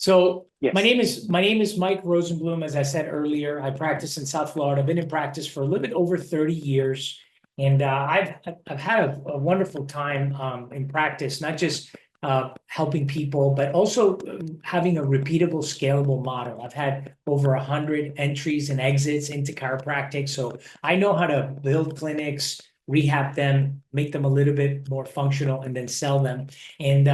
So Yes. my name is Mike Rozenblum. As I said earlier, I practice in South Florida. I've been in practice for a little bit over 30 years, and I've had a wonderful time in practice, not just helping people, but also having a repeatable, scalable model. I've had over 100 entries and exits into chiropractic, so I know how to build clinics, rehab them, make them a little bit more functional, and then sell them. And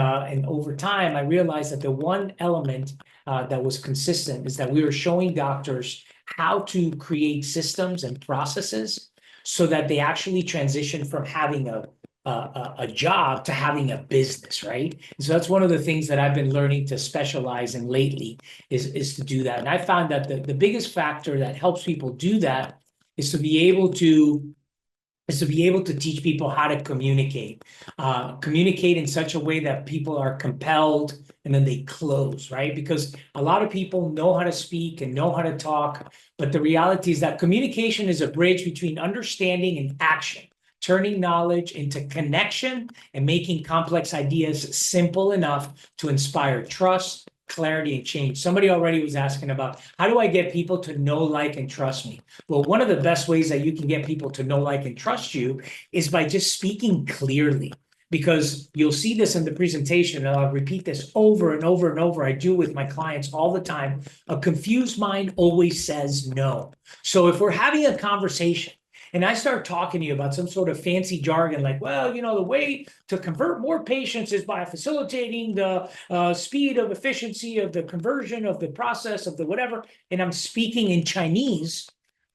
over time, I realized that the one element that was consistent is that we were showing doctors how to create systems and processes so that they actually transition from having a job to having a business, right? And so that's one of the things that I've been learning to specialize in lately is to do that. And I found that the biggest factor that helps people do that is to be able to teach people how to communicate in such a way that people are compelled and then they close, right? Because a lot of people know how to speak and know how to talk, but the reality is that communication is a bridge between understanding and action, turning knowledge into connection and making complex ideas simple enough to inspire trust, clarity, and change. Somebody already was asking about how do I get people to know, like, and trust me? Well, one of the best ways that you can get people to know, like, and trust you is by just speaking clearly. Because you'll see this in the presentation, and I'll repeat this over and over and over. I do with my clients all the time. A confused mind always says no. So if we're having a conversation and I start talking to you about some sort of fancy jargon, like, well, you know, the way to convert more patients is by facilitating the speed of efficiency of the conversion of the process of the whatever, and I'm speaking in Chinese,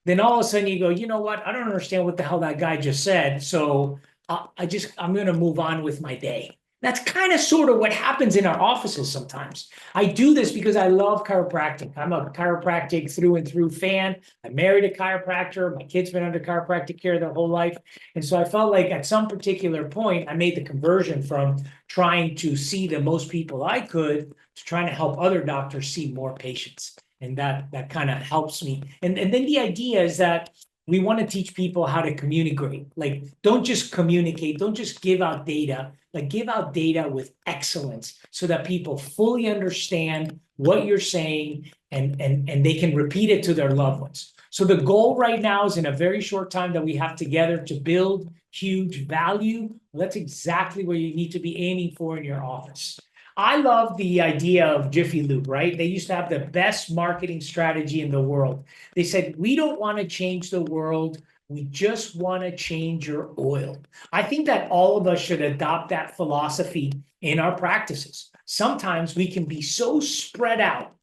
then all of a sudden you go, you know what? I don't understand what the hell that guy just said. So I'm going to move on with my day. That's kind of sort of what happens in our offices sometimes. I do this because I love chiropractic. I'm a chiropractic through and through fan. I married a chiropractor. My kid's been under chiropractic care their whole life. And so I felt like at some particular point, I made the conversion from trying to see the most people I could to trying to help other doctors see more patients. And that kind of helps me. And then the idea is that we want to teach people how to communicate. Like, don't just communicate, don't just give out data, like give out data with excellence so that people fully understand what you're saying and they can repeat it to their loved ones. So the goal right now is in a very short time that we have together to build huge value. Well, that's exactly where you need to be aiming for in your office. I love the idea of Jiffy Lube, right? They used to have the best marketing strategy in the world. They said, we don't want to change the world. We just want to change your oil. I think that all of us should adopt that philosophy in our practices. Sometimes we can be so spread out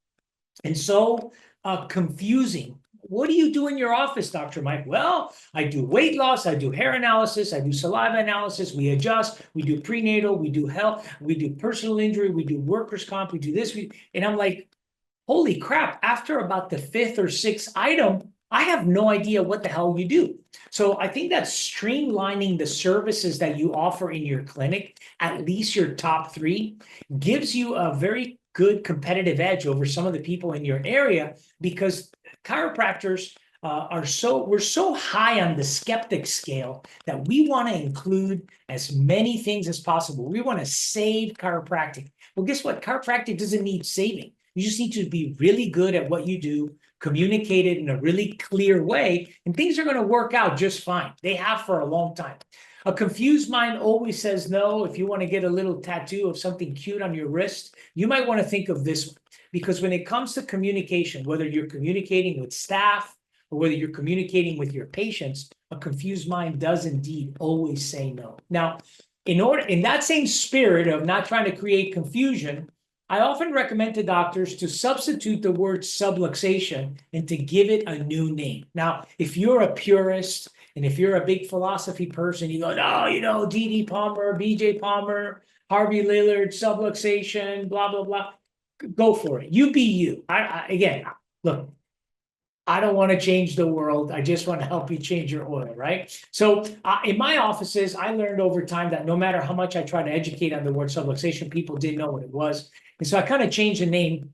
and so confusing. What do you do in your office, Dr. Mike? Well, I do weight loss, I do hair analysis, I do saliva analysis, we adjust, we do prenatal, we do health, we do personal injury, we do workers' comp, we do this, and I'm like, holy crap, after about the fifth or sixth item, I have no idea what the hell you do. So I think that streamlining the services that you offer in your clinic, at least your top three, gives you a very good competitive edge over some of the people in your area, because chiropractors we're so high on the skeptic scale that we want to include as many things as possible. We want to save chiropractic. Well, guess what? Chiropractic doesn't need saving. You just need to be really good at what you do, communicate it in a really clear way, and things are going to work out just fine. They have for a long time. A confused mind always says no. If you want to get a little tattoo of something cute on your wrist, you might want to think of this one. Because when it comes to communication, whether you're communicating with staff or whether you're communicating with your patients, a confused mind does indeed always say no. Now, in that same spirit of not trying to create confusion, I often recommend to doctors to substitute the word subluxation and to give it a new name. Now, if you're a purist and if you're a big philosophy person, you go, no, you know, D.D. Palmer, B.J. Palmer, Harvey Lillard, subluxation, blah, blah, blah. Go for it. You be you. Again, look, I don't want to change the world. I just want to help you change your oil, right? So in my offices, I learned over time that no matter how much I try to educate on the word subluxation, people didn't know what it was. And so I kind of changed the name.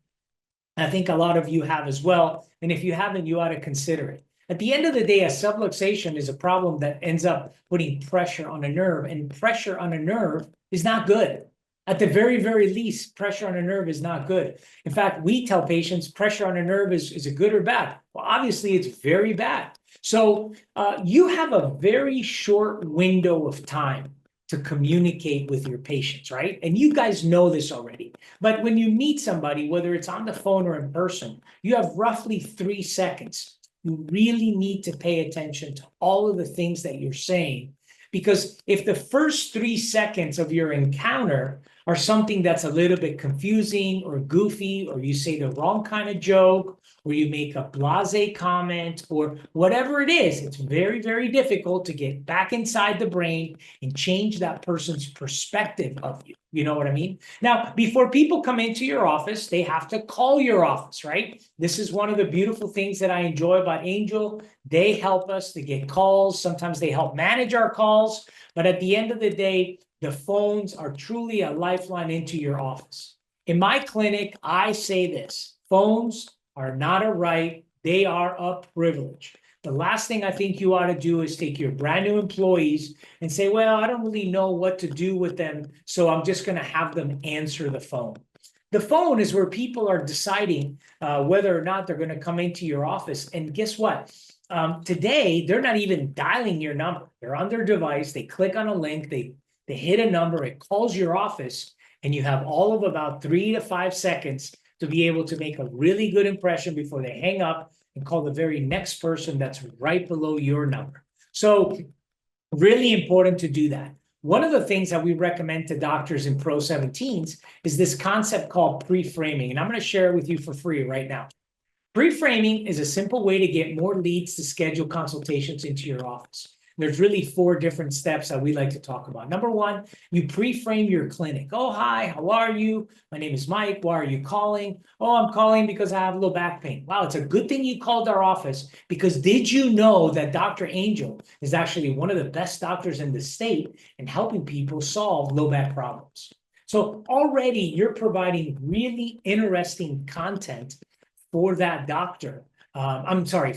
I think a lot of you have as well. And if you haven't, you ought to consider it. At the end of the day, a subluxation is a problem that ends up putting pressure on a nerve, and pressure on a nerve is not good. At the very, very least, pressure on a nerve is not good. In fact, we tell patients pressure on a nerve is it good or bad? Well, obviously, it's very bad. So you have a very short window of time to communicate with your patients, right? And you guys know this already. But when you meet somebody, whether it's on the phone or in person, you have roughly 3 seconds. You really need to pay attention to all of the things that you're saying. Because if the first 3 seconds of your encounter are something that's a little bit confusing or goofy, or you say the wrong kind of joke, or you make a blasé comment, or whatever it is, it's very, very difficult to get back inside the brain and change that person's perspective of you. You know what I mean? Now, before people come into your office, they have to call your office, right? This is one of the beautiful things that I enjoy about Angel. They help us to get calls. Sometimes they help manage our calls. But at the end of the day, the phones are truly a lifeline into your office. In my clinic, I say this: phones are not a right, they are a privilege. The last thing I think you ought to do is take your brand new employees and say, well, I don't really know what to do with them, so I'm just going to have them answer the phone. The phone is where people are deciding whether or not they're going to come into your office. And guess what? Today, they're not even dialing your number. They're on their device. They click on a link. They hit a number. It calls your office. And you have all of about 3 to 5 seconds to be able to make a really good impression before they hang up and call the very next person that's right below your number. So really important to do that. One of the things that we recommend to doctors in Pro 17s is this concept called pre-framing. And I'm going to share it with you for free right now. Pre-framing is a simple way to get more leads to schedule consultations into your office. There's really 4 different steps that we like to talk about. Number 1, you pre-frame your clinic. Oh, hi, how are you? My name is Mike. Why are you calling? Oh, I'm calling because I have low back pain. Wow, it's a good thing you called our office, because did you know that Dr. Angel is actually one of the best doctors in the state in helping people solve low back problems? So already you're providing really interesting content for that doctor.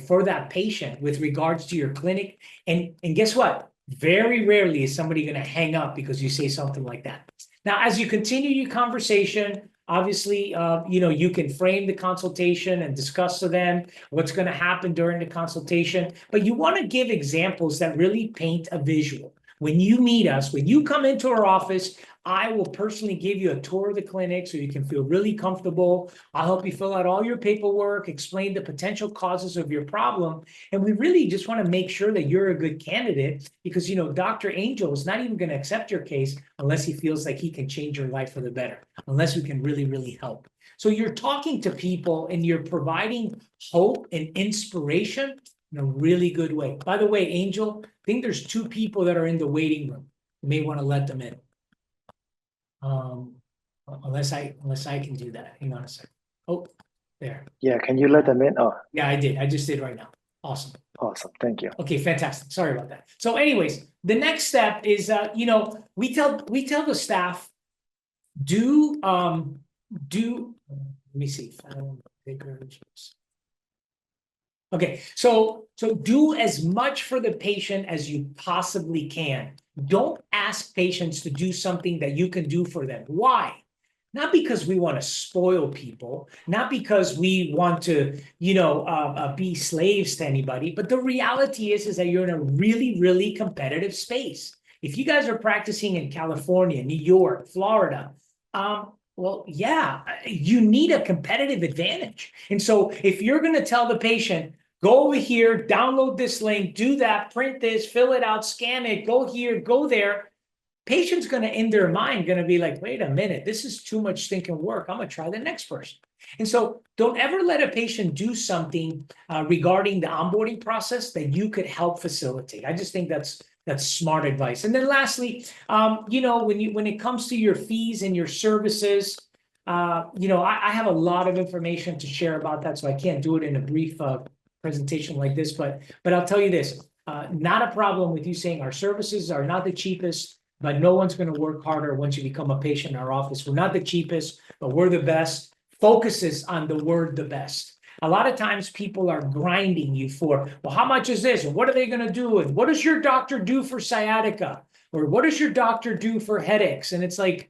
For that patient with regards to your clinic. And guess what? Very rarely is somebody going to hang up because you say something like that. Now, as you continue your conversation, obviously, you can frame the consultation and discuss to them what's going to happen during the consultation. But you want to give examples that really paint a visual. When you meet us, when you come into our office, I will personally give you a tour of the clinic so you can feel really comfortable. I'll help you fill out all your paperwork, explain the potential causes of your problem. And we really just want to make sure that you're a good candidate, because, Dr. Angel is not even going to accept your case unless he feels like he can change your life for the better, unless we can really, really help. So you're talking to people and you're providing hope and inspiration in a really good way. By the way, Angel, I think there's 2 people that are in the waiting room. You may want to let them in. Unless I can do that. Hang on a second. Oh, there. Yeah, can you let them in? Oh, yeah, I did. I just did right now. Awesome. Awesome. Thank you. Okay, fantastic. Sorry about that. So anyways, the next step is, we tell the staff, let me see. Okay, so do as much for the patient as you possibly can. Don't ask patients to do something that you can do for them. Why? Not because we want to spoil people, not because we want to, be slaves to anybody, but the reality is that you're in a really, really competitive space. If you guys are practicing in California, New York, Florida, well, yeah, you need a competitive advantage. And so if you're going to tell the patient, go over here, download this link, do that, print this, fill it out, scan it, go here, go there, patient's going to, in their mind, going to be like, wait a minute, this is too much stinking work. I'm going to try the next person. And so don't ever let a patient do something regarding the onboarding process that you could help facilitate. I just think that's smart advice. And then lastly, when it comes to your fees and your services, I have a lot of information to share about that, so I can't do it in a brief presentation like this, but I'll tell you this, not a problem with you saying our services are not the cheapest, but no one's going to work harder once you become a patient in our office. We're not the cheapest, but we're the best. Focuses on the word the best. A lot of times people are grinding you for, well, how much is this? And what are they going to do? And what does your doctor do for sciatica? Or what does your doctor do for headaches? And it's like,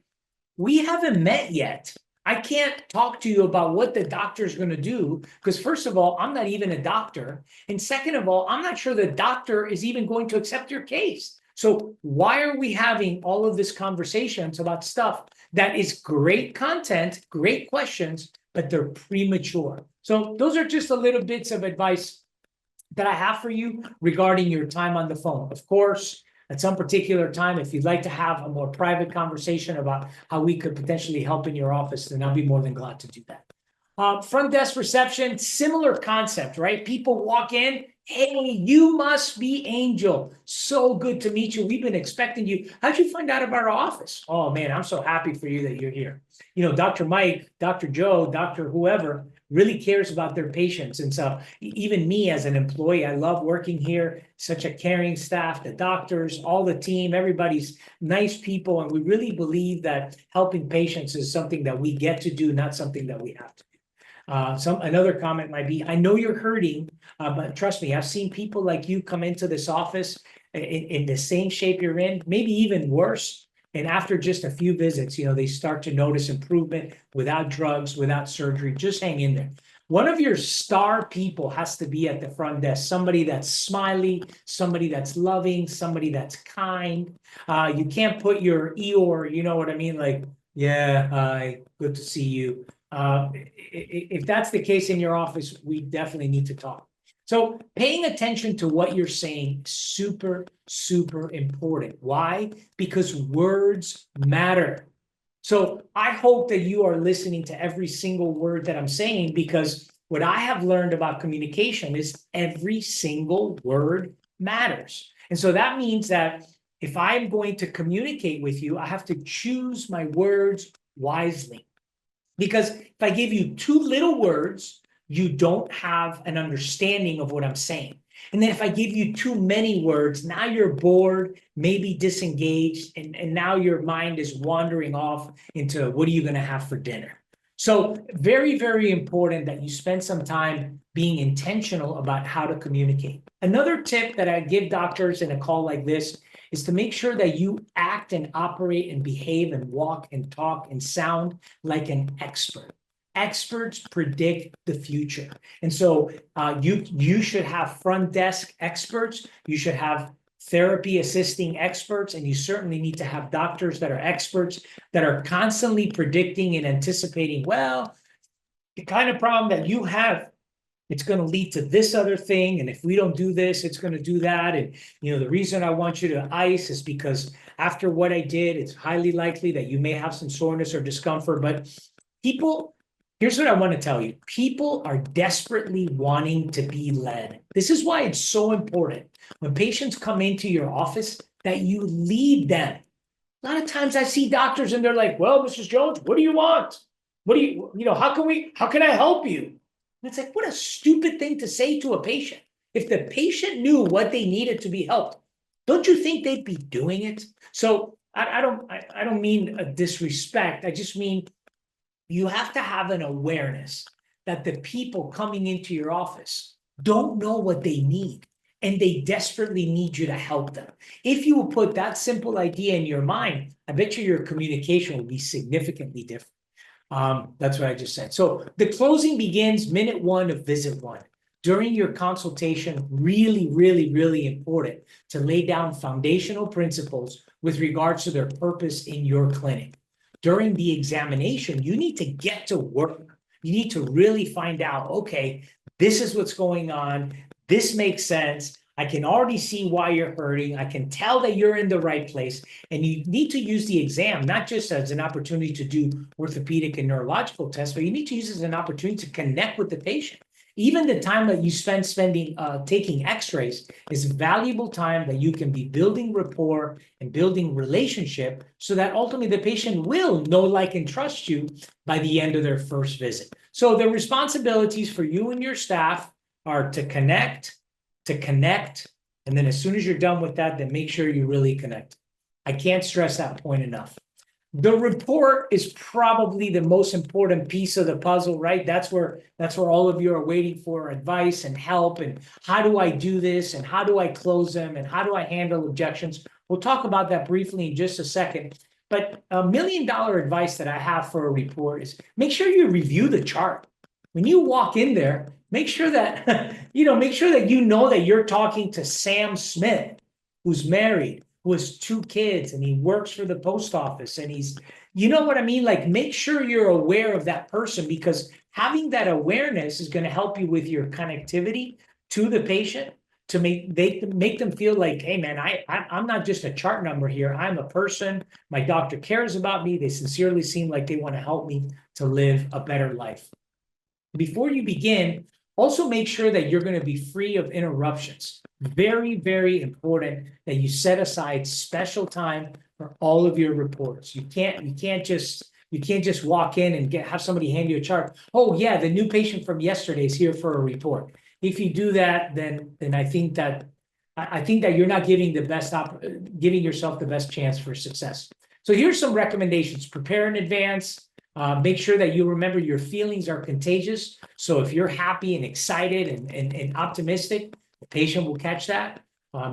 we haven't met yet. I can't talk to you about what the doctor is going to do because first of all, I'm not even a doctor. And second of all, I'm not sure the doctor is even going to accept your case. So why are we having all of this conversations about stuff that is great content, great questions, but they're premature? So those are just a little bits of advice that I have for you regarding your time on the phone. Of course, at some particular time, if you'd like to have a more private conversation about how we could potentially help in your office, then I'll be more than glad to do that. Front desk reception, similar concept, right? People walk in, hey, you must be Angel. So good to meet you. We've been expecting you. How'd you find out about our office? Oh man, I'm so happy for you that you're here. You know, Dr. Mike, Dr. Joe, Dr. whoever really cares about their patients. And so even me as an employee, I love working here, such a caring staff, the doctors, all the team, everybody's nice people. And we really believe that helping patients is something that we get to do, not something that we have to do. Another comment might be, I know you're hurting, but trust me, I've seen people like you come into this office in the same shape you're in, maybe even worse. And after just a few visits, you know, they start to notice improvement without drugs, without surgery. Just hang in there. One of your star people has to be at the front desk, somebody that's smiley, somebody that's loving, somebody that's kind. You can't put your Eeyore, you know what I mean? Like, yeah, hi, good to see you. If that's the case in your office, we definitely need to talk. So paying attention to what you're saying, super, super important. Why? Because words matter. So I hope that you are listening to every single word that I'm saying, because what I have learned about communication is every single word matters. And so that means that if I'm going to communicate with you, I have to choose my words wisely. Because if I give you too little words, you don't have an understanding of what I'm saying. And then if I give you too many words, now you're bored, maybe disengaged, and now your mind is wandering off into what are you going to have for dinner? So very, very important that you spend some time being intentional about how to communicate. Another tip that I give doctors in a call like this is to make sure that you act and operate and behave and walk and talk and sound like an expert. Experts predict the future. And so you should have front desk experts, you should have therapy assisting experts, and you certainly need to have doctors that are experts that are constantly predicting and anticipating, well, the kind of problem that you have, it's going to lead to this other thing. And if we don't do this, it's going to do that. And, you know, the reason I want you to ice is because after what I did, it's highly likely that you may have some soreness or discomfort. But people, here's what I want to tell you. People are desperately wanting to be led. This is why it's so important when patients come into your office that you lead them. A lot of times I see doctors and they're like, well, Mrs. Jones, what do you want? What do you know, how can I help you? And it's like, what a stupid thing to say to a patient. If the patient knew what they needed to be helped, don't you think they'd be doing it? So I don't mean a disrespect. I just mean you have to have an awareness that the people coming into your office don't know what they need, and they desperately need you to help them. If you will put that simple idea in your mind, I bet you your communication will be significantly different. That's what I just said. So the closing begins minute 1 of visit 1. During your consultation, really, really, really important to lay down foundational principles with regards to their purpose in your clinic. During the examination, you need to get to work. You need to really find out, okay, this is what's going on. This makes sense. I can already see why you're hurting. I can tell that you're in the right place. And you need to use the exam, not just as an opportunity to do orthopedic and neurological tests, but you need to use it as an opportunity to connect with the patient. Even the time that you spend taking x-rays is valuable time that you can be building rapport and building relationship so that ultimately the patient will know, like, and trust you by the end of their first visit. So the responsibilities for you and your staff are to connect, and then as soon as you're done with that, then make sure you really connect. I can't stress that point enough. The report is probably the most important piece of the puzzle, right? That's where all of you are waiting for advice and help, and how do I do this, and how do I close them, and how do I handle objections? We'll talk about that briefly in just a second. But $1 million advice that I have for a report is make sure you review the chart. When you walk in there, make sure that, make sure that you know that you're talking to Sam Smith, who's married, who has 2 kids, and he works for the post office, and he's, you know what I mean? Like, make sure you're aware of that person, because having that awareness is going to help you with your connectivity to the patient, to make them feel like, hey man, I'm not just a chart number here. I'm a person. My doctor cares about me. They sincerely seem like they want to help me to live a better life. Before you begin, also make sure that you're going to be free of interruptions. Very, very important that you set aside special time for all of your reports. You can't just walk in and have somebody hand you a chart. Oh yeah, the new patient from yesterday is here for a report. If you do that, then I think that you're not giving giving yourself the best chance for success. So here's some recommendations. Prepare in advance. Make sure that you remember your feelings are contagious. So if you're happy and excited and optimistic, the patient will catch that.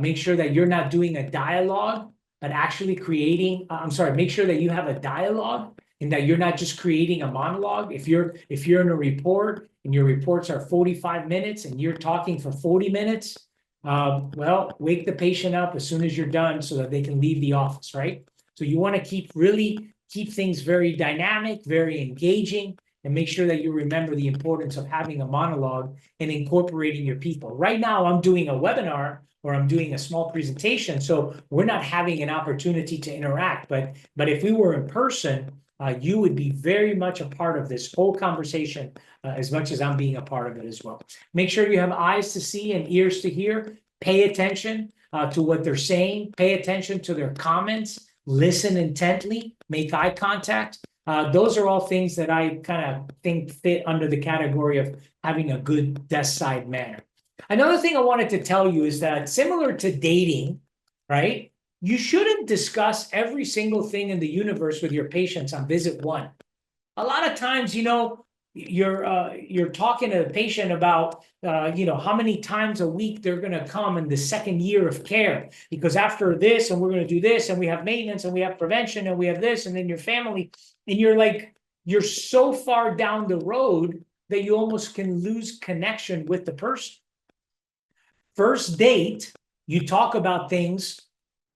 Make sure that you're not doing a dialogue, but actually creating, make sure that you have a dialogue and that you're not just creating a monologue. If you're in a report and your reports are 45 minutes and you're talking for 40 minutes, well, wake the patient up as soon as you're done so that they can leave the office, right? So you want to keep things very dynamic, very engaging, and make sure that you remember the importance of having a monologue and incorporating your people. Right now, I'm doing a webinar or I'm doing a small presentation, so we're not having an opportunity to interact. But if we were in person, you would be very much a part of this whole conversation as much as I'm being a part of it as well. Make sure you have eyes to see and ears to hear. Pay attention to what they're saying. Pay attention to their comments. Listen intently. Make eye contact. Those are all things that I kind of think fit under the category of having a good desk side manner. Another thing I wanted to tell you is that similar to dating, right? You shouldn't discuss every single thing in the universe with your patients on visit 1. A lot of times, you're talking to the patient about, how many times a week they're going to come in the 2nd year of care, because after this, and we're going to do this, and we have maintenance, and we have prevention, and we have this, and then your family, and you're so far down the road that you almost can lose connection with the person. First date, you talk about things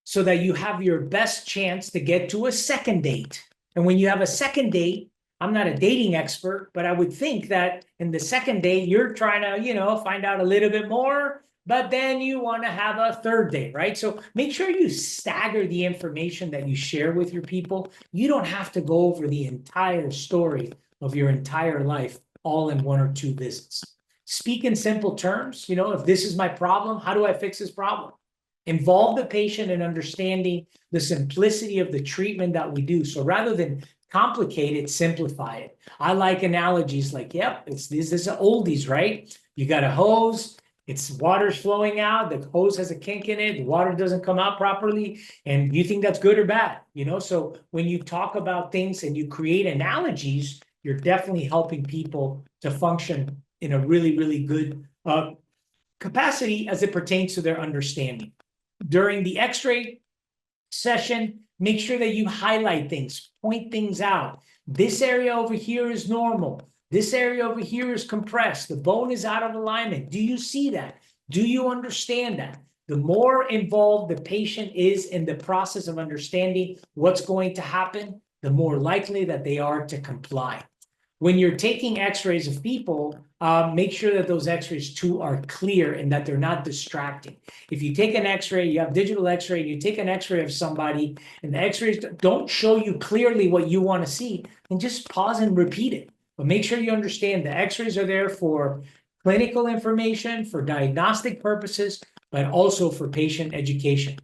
so that you have your best chance to get to a 2nd date. And when you have a 2nd date, I'm not a dating expert, but I would think that in the 2nd date, you're trying to, find out a little bit more, but then you want to have a 3rd date, right? So make sure you stagger the information that you share with your people. You don't have to go over the entire story of your entire life all in 1 or 2 visits. Speak in simple terms. If this is my problem, how do I fix this problem? Involve the patient in understanding the simplicity of the treatment that we do. So rather than complicate it, simplify it. I like analogies like, yep, this is oldies, right? You got a hose, water's flowing out, the hose has a kink in it, the water doesn't come out properly, and you think that's good or bad, So when you talk about things and you create analogies, you're definitely helping people to function in a really, really good capacity as it pertains to their understanding. During the X-ray session, make sure that you highlight things, point things out. This area over here is normal. This area over here is compressed. The bone is out of alignment. Do you see that? Do you understand that? The more involved the patient is in the process of understanding what's going to happen, the more likely that they are to comply. When you're taking X-rays of people, make sure that those X-rays too are clear and that they're not distracting. If you take an X-ray, you have digital X-ray, you take an X-ray of somebody, and the X-rays don't show you clearly what you want to see, then just pause and repeat it. But make sure you understand the X-rays are there for clinical information, for diagnostic purposes, but also for patient education.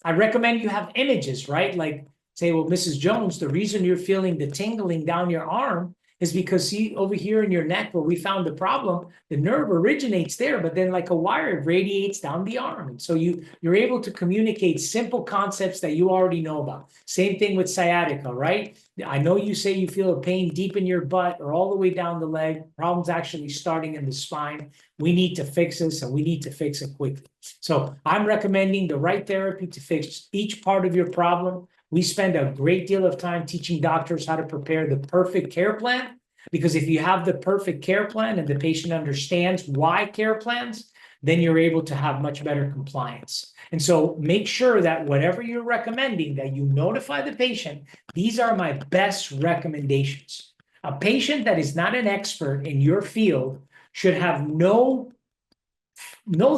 I recommend you have images, right? Like say, well, Mrs. Jones, the reason you're feeling the tingling down your arm is because, see, over here in your neck where we found the problem, the nerve originates there, but then like a wire radiates down the arm. And so you're able to communicate simple concepts that you already know about. Same thing with sciatica, right? I know you say you feel a pain deep in your butt or all the way down the leg. Problem's actually starting in the spine. We need to fix this, and we need to fix it quickly. So I'm recommending the right therapy to fix each part of your problem We spend a great deal of time teaching doctors how to prepare the perfect care plan, because if you have the perfect care plan and the patient understands why care plans, then you're able to have much better compliance. And so make sure that whatever you're recommending, that you notify the patient, these are my best recommendations. A patient that is not an expert in your field should have no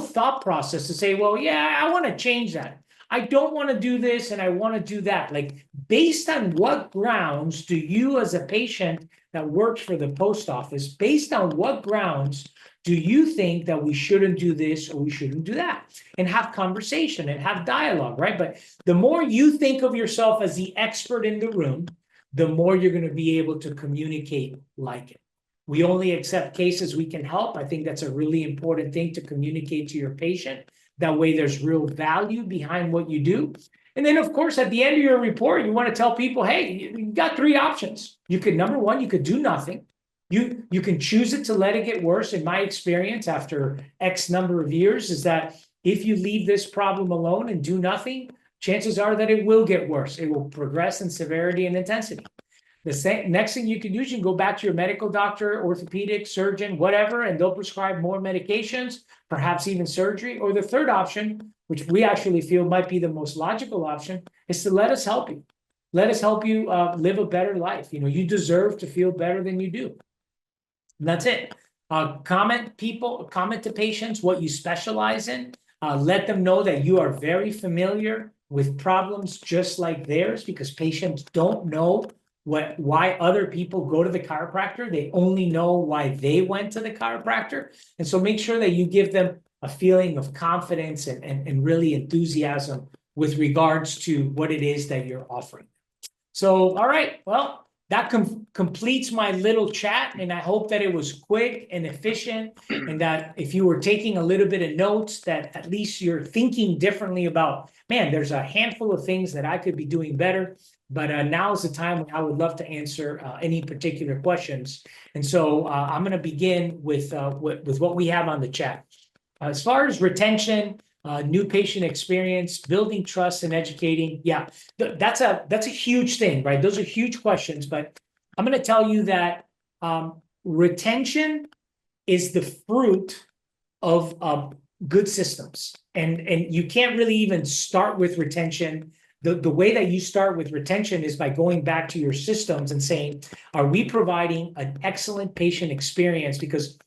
thought process to say, well, yeah, I want to change that. I don't want to do this and I want to do that. Like, based on what grounds do you, as a patient that works for the post office, based on what grounds do you think that we shouldn't do this or we shouldn't do that? And have conversation and have dialogue, right? But the more you think of yourself as the expert in the room, the more you're going to be able to communicate like it. We only accept cases we can help. I think that's a really important thing to communicate to your patient. That way there's real value behind what you do. And then, of course, at the end of your report, you want to tell people, hey, you got 3 options. You could, number one, you could do nothing. You can choose it to let it get worse. In my experience, after X number of years, is that if you leave this problem alone and do nothing, chances are that it will get worse. It will progress in severity and intensity. The next thing you can do is you can go back to your medical doctor, orthopedic, surgeon, whatever, and they'll prescribe more medications, perhaps even surgery. Or the third option, which we actually feel might be the most logical option, is to let us help you. Let us help you live a better life. You know, you deserve to feel better than you do. And that's it. Comment to patients what you specialize in. Let them know that you are very familiar with problems just like theirs, because patients don't know why other people go to the chiropractor. They only know why they went to the chiropractor. And so make sure that you give them a feeling of confidence and really enthusiasm with regards to what it is that you're offering. So, all right, well, that completes my little chat, and I hope that it was quick and efficient, and that if you were taking a little bit of notes, that at least you're thinking differently about, man, there's a handful of things that I could be doing better. But now is the time when I would love to answer any particular questions. And so I'm going to begin with what we have on the chat. As far as retention, new patient experience, building trust and educating. Yeah, that's a huge thing, right? Those are huge questions, but I'm going to tell you that retention is the fruit of good systems. And you can't really even start with retention. The way that you start with retention is by going back to your systems and saying, are we providing an excellent patient experience? Because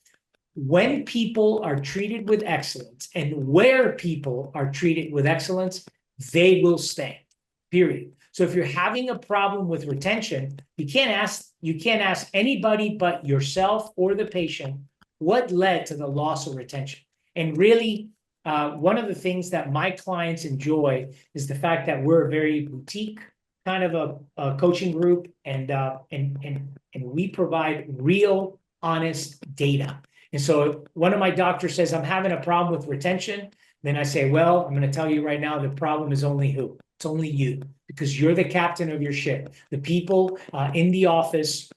when people are treated with excellence and where people are treated with excellence, they will stay, period. So if you're having a problem with retention, you can't ask anybody but yourself or the patient what led to the loss of retention. And really, one of the things that my clients enjoy is the fact that we're a very boutique kind of a coaching group, and we provide real, honest data. And so one of my doctors says, I'm having a problem with retention. Then I say, well, I'm going to tell you right now, the problem is only who? It's only you, because you're the captain of your ship. The people in the office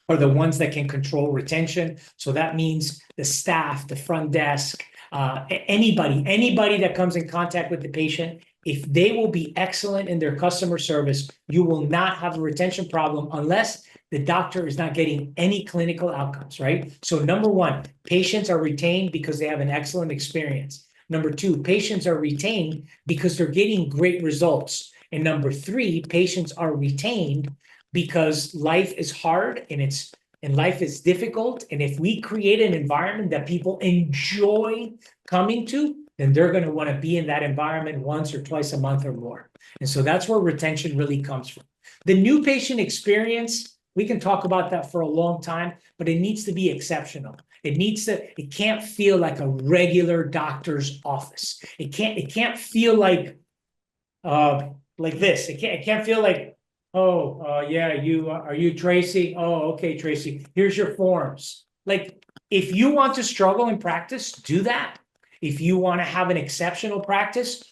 are the ones that can control retention. So that means the staff, the front desk, anybody that comes in contact with the patient. If they will be excellent in their customer service, you will not have a retention problem unless the doctor is not getting any clinical outcomes, right? So number one, patients are retained because they have an excellent experience. Number two, patients are retained because they're getting great results. And number three, patients are retained because life is hard and life is difficult. And if we create an environment that people enjoy coming to, then they're going to want to be in that environment once or twice a month or more. And so that's where retention really comes from. The new patient experience, we can talk about that for a long time, but it needs to be exceptional. It can't feel like a regular doctor's office. It can't feel like this. It can't feel like, yeah, are you Tracy? Oh, okay, Tracy, here's your forms. Like, if you want to struggle in practice, do that. If you want to have an exceptional practice,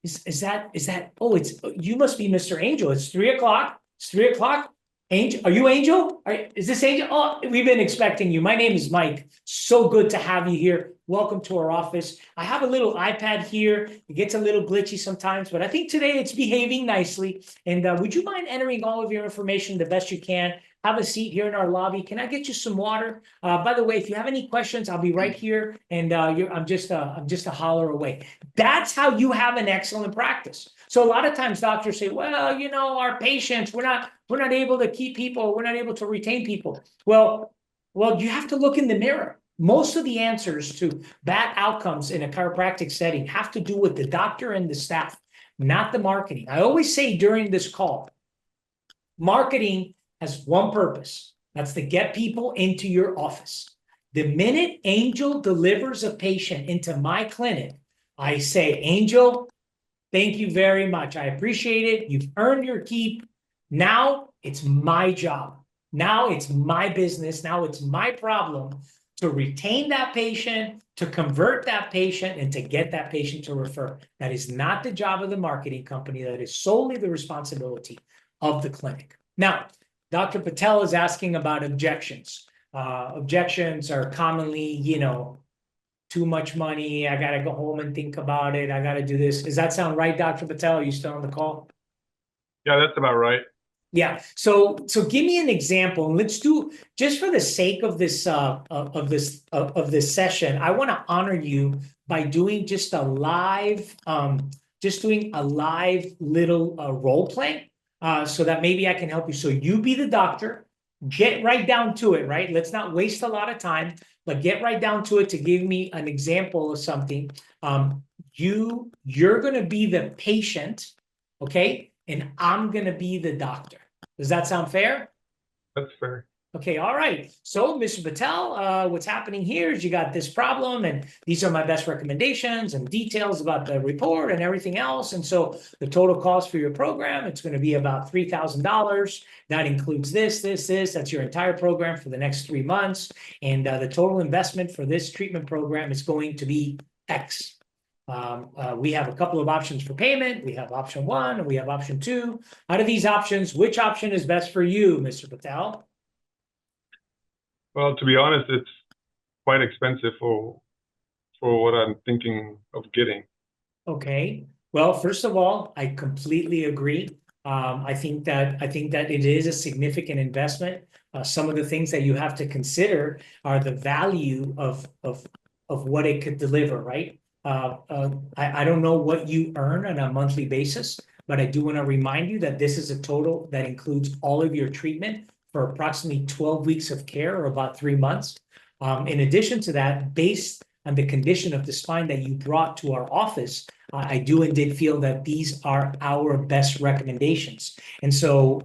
is that, you must be Mr. Angel. It's 3 o'clock. It's 3 o'clock. Angel, are you Angel? Is this Angel? Oh, we've been expecting you. My name is Mike. So good to have you here. Welcome to our office. I have a little iPad here. It gets a little glitchy sometimes, but I think today it's behaving nicely. And would you mind entering all of your information the best you can? Have a seat here in our lobby. Can I get you some water? By the way, if you have any questions, I'll be right here. And I'm just a holler away. That's how you have an excellent practice. So a lot of times doctors say, well, you know, our patients, we're not able to keep people, we're not able to retain people. Well, you have to look in the mirror. Most of the answers to bad outcomes in a chiropractic setting have to do with the doctor and the staff, not the marketing. I always say during this call, marketing has one purpose. That's to get people into your office. The minute Angel delivers a patient into my clinic, I say, Angel, thank you very much. I appreciate it. You've earned your keep. Now it's my job. Now it's my business. Now it's my problem to retain that patient, to convert that patient, and to get that patient to refer. That is not the job of the marketing company. That is solely the responsibility of the clinic. Now, Dr. Patel is asking about objections. Objections are commonly, you know, too much money. I got to go home and think about it. I got to do this. Does that sound right, Dr. Patel? Are you still on the call? Yeah, that's about right. Yeah. So give me an example, and let's do, just for the sake of this session, I want to honor you by doing just a live, little role play, so that maybe I can help you. So you be the doctor, get right down to it, right? Let's not waste a lot of time, but get right down to it to give me an example of something. You're going to be the patient, okay? And I'm going to be the doctor. Does that sound fair? That's fair. Okay, all right. So, Mr. Patel, what's happening here is you got this problem, and these are my best recommendations and details about the report and everything else. And so the total cost for your program, it's going to be about $3,000. That includes this. That's your entire program for the next 3 months. And the total investment for this treatment program is going to be X. We have a couple of options for payment. We have option 1 and we have option 2. Out of these options, which option is best for you, Mr. Patel? Well, to be honest, it's quite expensive for what I'm thinking of getting. Okay. Well, first of all, I completely agree. I think that it is a significant investment. Some of the things that you have to consider are the value of what it could deliver, right? I don't know what you earn on a monthly basis, but I do want to remind you that this is a total that includes all of your treatment for approximately 12 weeks of care, or about 3 months. In addition to that, based on the condition of the spine that you brought to our office, I do and did feel that these are our best recommendations. And so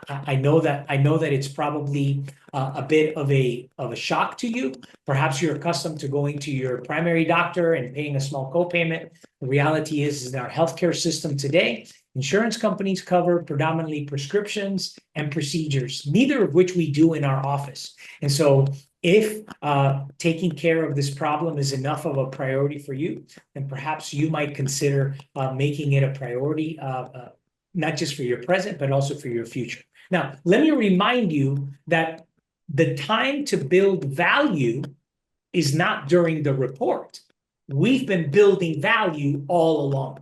I know that it's probably a bit of a shock to you. Perhaps you're accustomed to going to your primary doctor and paying a small copayment. The reality is in our healthcare system today, insurance companies cover predominantly prescriptions and procedures, neither of which we do in our office. And so if taking care of this problem is enough of a priority for you, then perhaps you might consider making it a priority, not just for your present, but also for your future. Now, let me remind you that the time to build value is not during the report. We've been building value all along.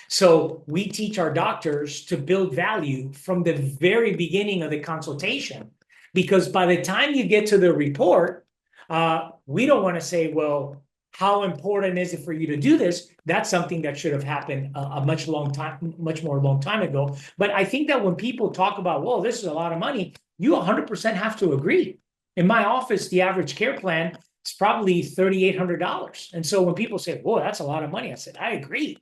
So we teach our doctors to build value from the very beginning of the consultation, because by the time you get to the report, we don't want to say, well, how important is it for you to do this? That's something that should have happened a much long time ago. But I think that when people talk about, well, this is a lot of money, you 100% have to agree. In my office, the average care plan is probably $3,800. And so when people say, whoa, that's a lot of money, I said, I agree.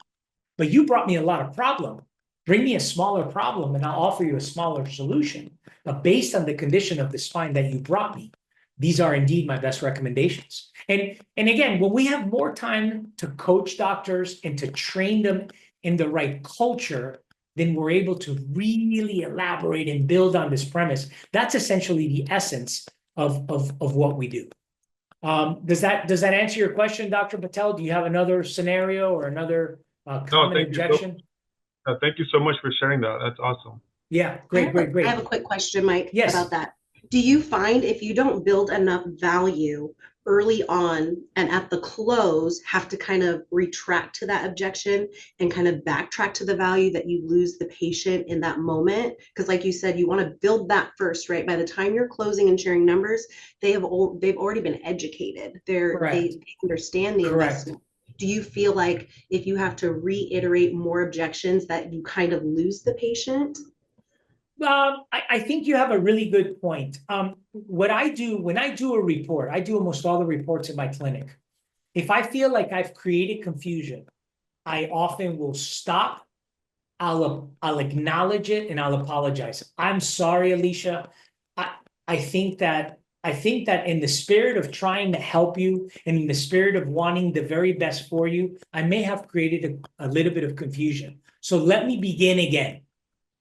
But you brought me a lot of problem. Bring me a smaller problem and I'll offer you a smaller solution. But based on the condition of the spine that you brought me, these are indeed my best recommendations. And again, when we have more time to coach doctors and to train them in the right culture, then we're able to really elaborate and build on this premise. That's essentially the essence of what we do. Does that answer your question, Dr. Patel? Do you have another scenario or another common objection? Thank you so much for sharing that. That's awesome. Yeah, I have great. a quick question, Mike, Yes. about that. Do you find if you don't build enough value early on and at the close have to kind of retract to that objection and kind of backtrack to the value that you lose the patient in that moment? Because like you said, you want to build that first, right? By the time you're closing and sharing numbers, they've already been educated. Correct. They understand the Correct. investment. Do you feel like if you have to reiterate more objections that you kind of lose the patient? I think you have a really good point. What I do when I do a report, I do almost all the reports in my clinic. If I feel like I've created confusion, I often will stop. I'll acknowledge it and I'll apologize. I'm sorry, Alicia. I think that in the spirit of trying to help you and in the spirit of wanting the very best for you, I may have created a little bit of confusion. So let me begin again.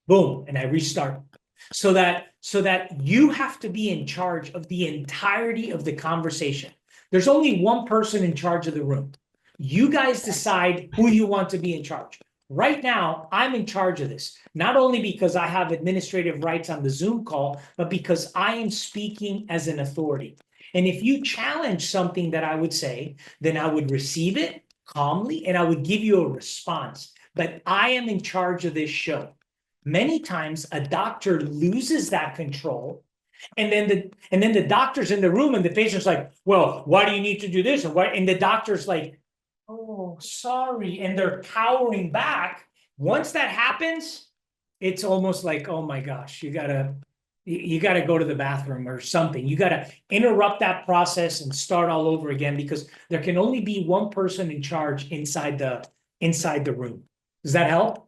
Boom, and I restart. So that you have to be in charge of the entirety of the conversation. There's only one person in charge of the room. You guys decide who you want to be in charge. Right now, I'm in charge of this, not only because I have administrative rights on the Zoom call, but because I am speaking as an authority. And if you challenge something that I would say, then I would receive it calmly and I would give you a response. But I am in charge of this show. Many times a doctor loses that control, and then the doctor's in the room and the patient's like, well, why do you need to do this? And the doctor's like, oh, sorry. And they're cowering back. Once that happens, it's almost like, oh my gosh, you gotta go to the bathroom or something. You gotta interrupt that process and start all over again, because there can only be one person in charge inside the room. Does that help?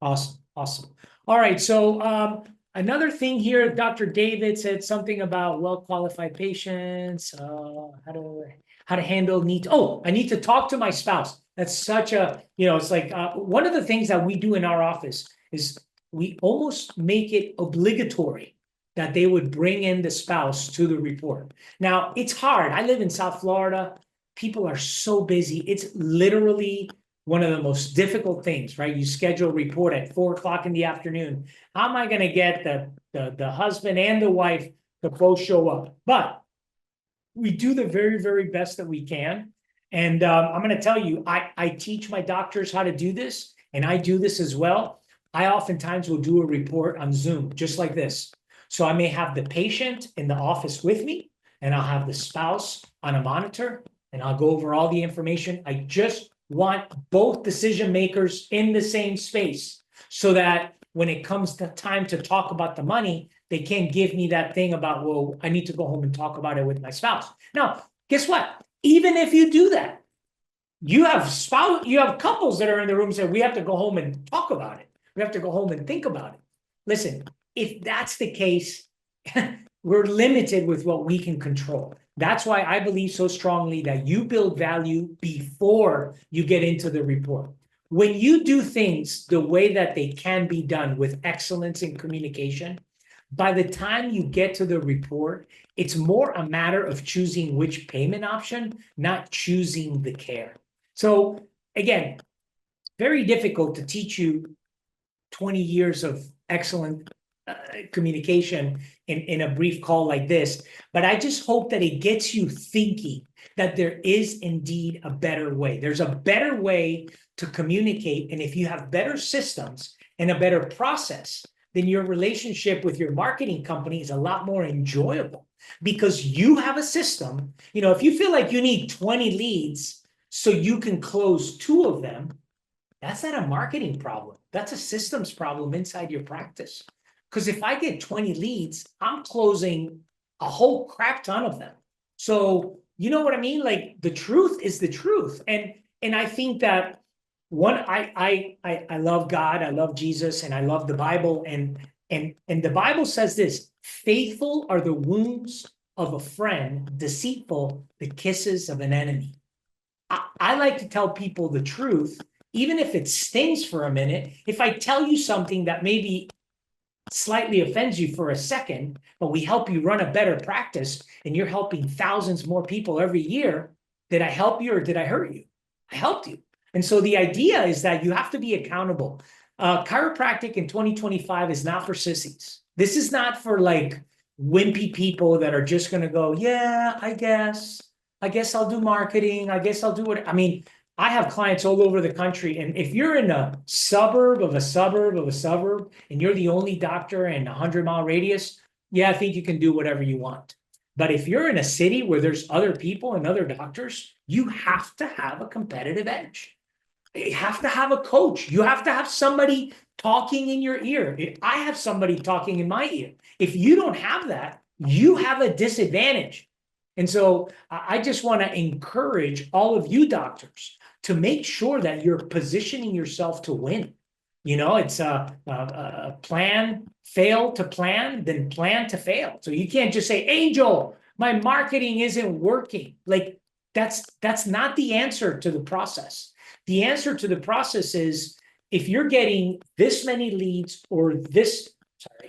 Awesome. All right, so another thing here, Dr. David said something about well-qualified patients, how to handle needs. Oh, I need to talk to my spouse. That's such a, it's like one of the things that we do in our office is we almost make it obligatory that they would bring in the spouse to the report. Now, it's hard. I live in South Florida. People are so busy. It's literally one of the most difficult things, right? You schedule a report at 4:00 in the afternoon. How am I going to get the husband and the wife to both show up? But we do the very, very best that we can. And I'm going to tell you, I teach my doctors how to do this, and I do this as well. I oftentimes will do a report on Zoom, just like this. So I may have the patient in the office with me, and I'll have the spouse on a monitor, and I'll go over all the information. I just want both decision makers in the same space so that when it comes to time to talk about the money, they can't give me that thing about, well, I need to go home and talk about it with my spouse. Now, guess what? Even if you do that, you have couples that are in the room saying, we have to go home and talk about it. We have to go home and think about it. Listen, if that's the case, we're limited with what we can control. That's why I believe so strongly that you build value before you get into the report. When you do things the way that they can be done with excellence in communication, by the time you get to the report, it's more a matter of choosing which payment option, not choosing the care. So again, very difficult to teach you 20 years of excellent communication in a brief call like this, but I just hope that it gets you thinking that there is indeed a better way. There's a better way to communicate, and if you have better systems and a better process, then your relationship with your marketing company is a lot more enjoyable because you have a system. If you feel like you need 20 leads so you can close 2 of them, that's not a marketing problem. That's a systems problem inside your practice. Because if I get 20 leads, I'm closing a whole crap ton of them. So you know what I mean? Like the truth is the truth. And I think that I love God, I love Jesus, and I love the Bible. And the Bible says this: faithful are the wounds of a friend, deceitful the kisses of an enemy. I like to tell people the truth, even if it stings for a minute. If I tell you something that maybe slightly offends you for a second, but we help you run a better practice and you're helping thousands more people every year, did I help you or did I hurt you? I helped you. And so the idea is that you have to be accountable. Chiropractic in 2025 is not for sissies. This is not for like wimpy people that are just going to go, yeah, I guess I'll do marketing. I guess I'll do what, I mean, I have clients all over the country. And if you're in a suburb of a suburb of a suburb, and you're the only doctor in a 100-mile radius, yeah, I think you can do whatever you want. But if you're in a city where there's other people and other doctors, you have to have a competitive edge. You have to have a coach. You have to have somebody talking in your ear. I have somebody talking in my ear. If you don't have that, you have a disadvantage. And so I just want to encourage all of you doctors to make sure that you're positioning yourself to win. You know, it's a plan, fail to plan, then plan to fail. So you can't just say, Angel, my marketing isn't working. Like that's not the answer to the process. The answer to the process is if you're getting this many leads or this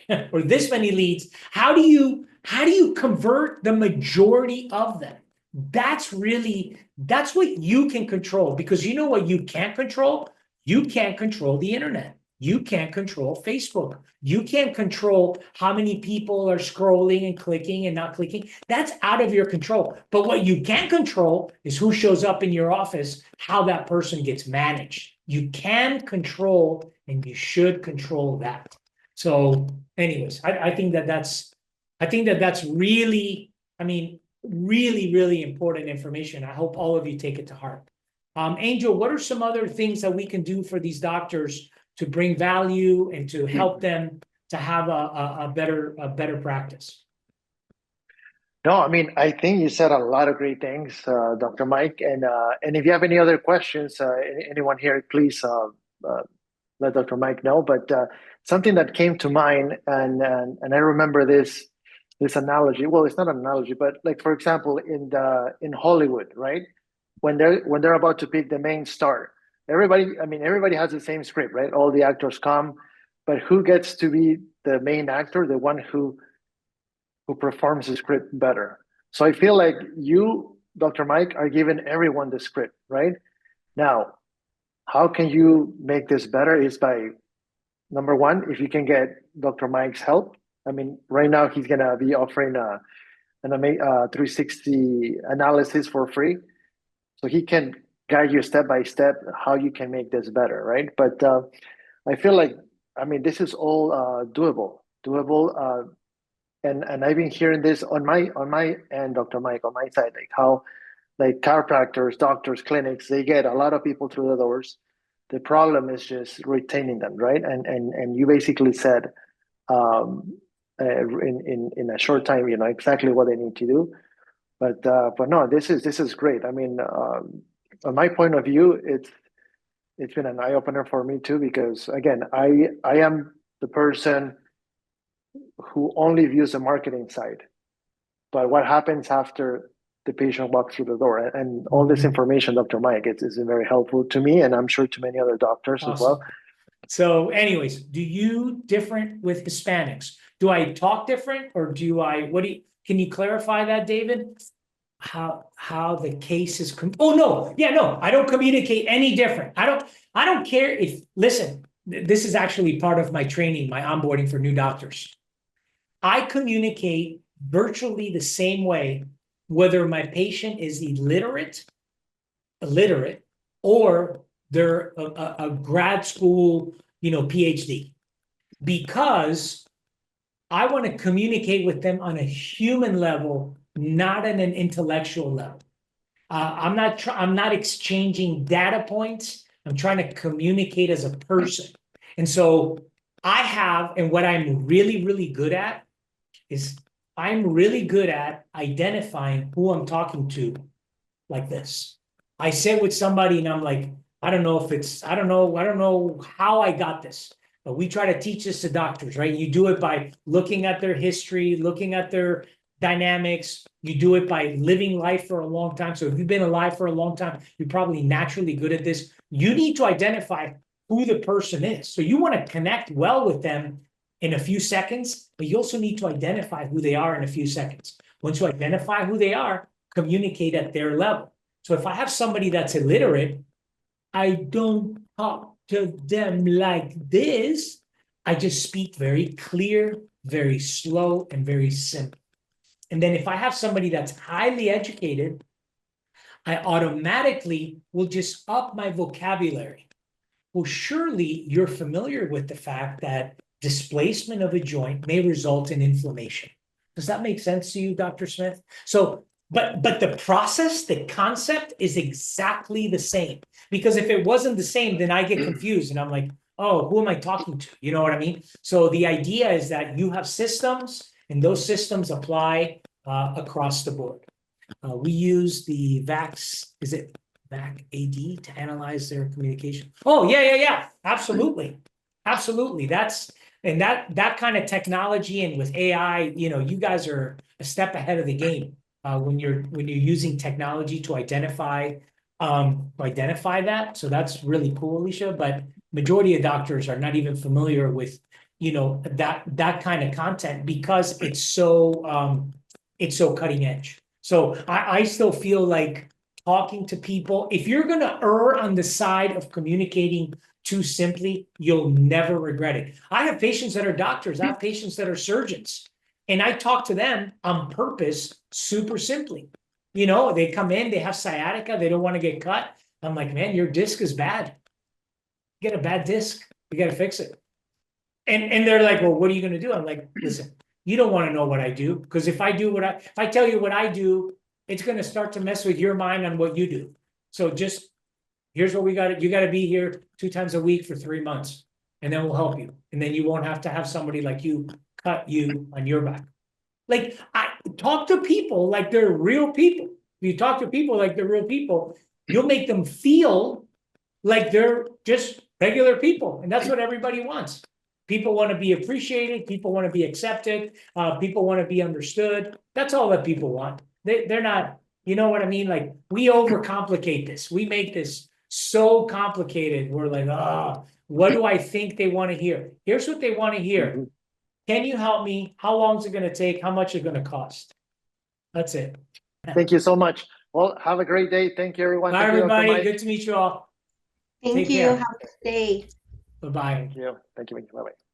many leads, how do you convert the majority of them? That's what you can control, because you know what you can't control? You can't control the internet. You can't control Facebook. You can't control how many people are scrolling and clicking and not clicking. That's out of your control. But what you can control is who shows up in your office, how that person gets managed. You can control, and you should control that. So anyways, I think that's really, I mean, really, really important information. I hope all of you take it to heart. Angel, what are some other things that we can do for these doctors to bring value and to help them to have a better practice? No, I mean, I think you said a lot of great things, Dr. Mike. And if you have any other questions, anyone here, please let Dr. Mike know. But something that came to mind, and I remember this analogy. Well, it's not an analogy, but like, for example, in Hollywood, right? When they're about to pick the main star, everybody has the same script, right? All the actors come, but who gets to be the main actor? The one who performs the script better. So I feel like you, Dr. Mike, are giving everyone the script, right? Now, how can you make this better is by, number one, if you can get Dr. Mike's help. I mean, right now he's going to be offering a 360 analysis for free. So he can guide you step by step how you can make this better, right? But I feel like, I mean, this is all doable. And I've been hearing this on my end, Dr. Mike, on my side, like how like chiropractors, doctors, clinics, they get a lot of people through the doors. The problem is just retaining them, right? And you basically said in a short time, you know exactly what they need to do. But no, this is great. I mean, from my point of view, it's been an eye opener for me too, because again, I am the person who only views the marketing side, but what happens after the patient walks through the door, and all this information, Dr. Mike, it's been very helpful to me, and I'm sure to many other doctors as well. So anyways, do you different with Hispanics? Do I talk different, or can you clarify that, David? How the case is, no, I don't communicate any different. I don't care if, listen, this is actually part of my training, my onboarding for new doctors. I communicate virtually the same way, whether my patient is illiterate, or they're a grad school, PhD, because I want to communicate with them on a human level, not on an intellectual level. I'm not exchanging data points. I'm trying to communicate as a person. And so and what I'm really, really good at is I'm really good at identifying who I'm talking to like this. I sit with somebody and I'm like, I don't know how I got this, but we try to teach this to doctors, right? You do it by looking at their history, looking at their dynamics. You do it by living life for a long time. So if you've been alive for a long time, you're probably naturally good at this. You need to identify who the person is. So you want to connect well with them in a few seconds, but you also need to identify who they are in a few seconds. Once you identify who they are, communicate at their level. So if I have somebody that's illiterate, I don't talk to them like this, I just speak very clear, very slow, and very simple. And then if I have somebody that's highly educated, I automatically will just up my vocabulary. Well, surely you're familiar with the fact that displacement of a joint may result in inflammation. Does that make sense to you, Dr. Smith? So, but the process, the concept is exactly the same. Because if it wasn't the same, then I get confused and I'm like, oh, who am I talking to? You know what I mean? So the idea is that you have systems and those systems apply across the board. We use the VAX, is it VAC AD to analyze their communication? Oh, yeah. Absolutely. Absolutely. That kind of technology, and with AI, you guys are a step ahead of the game when you're using technology to identify that. So that's really cool, Alicia. But majority of doctors are not even familiar with that kind of content because it's so cutting edge. So I still feel like talking to people, if you're going to err on the side of communicating too simply, you'll never regret it. I have patients that are doctors. I have patients that are surgeons. And I talk to them on purpose, super simply. They come in, they have sciatica, they don't want to get cut. I'm like, man, your disc is bad. You get a bad disc, you got to fix it. And they're like, well, what are you going to do? I'm like, listen, you don't want to know what I do, because if I tell you what I do, it's going to start to mess with your mind on what you do. So just, here's what we got. You got to be here 2 times a week for 3 months, and then we'll help you. And then you won't have to have somebody like you cut you on your back. Like, I talk to people like they're real people. If you talk to people like they're real people, you'll make them feel like they're just regular people. And that's what everybody wants. People want to be appreciated. People want to be accepted. People want to be understood. That's all that people want. They're not, you know what I mean? Like, we overcomplicate this. We make this so complicated. We're like, what do I think they want to hear? Here's what they want to hear. Can you help me? How long is it going to take? How much is it going to cost? That's it. Thank you so much. Well, have a great day. Thank you, everyone. Bye, Thank you, Dr. everybody. Mike. Good to meet you all. Thank Take you. care. Have a good day. Bye-bye. Thank you. Thank you. Bye-bye.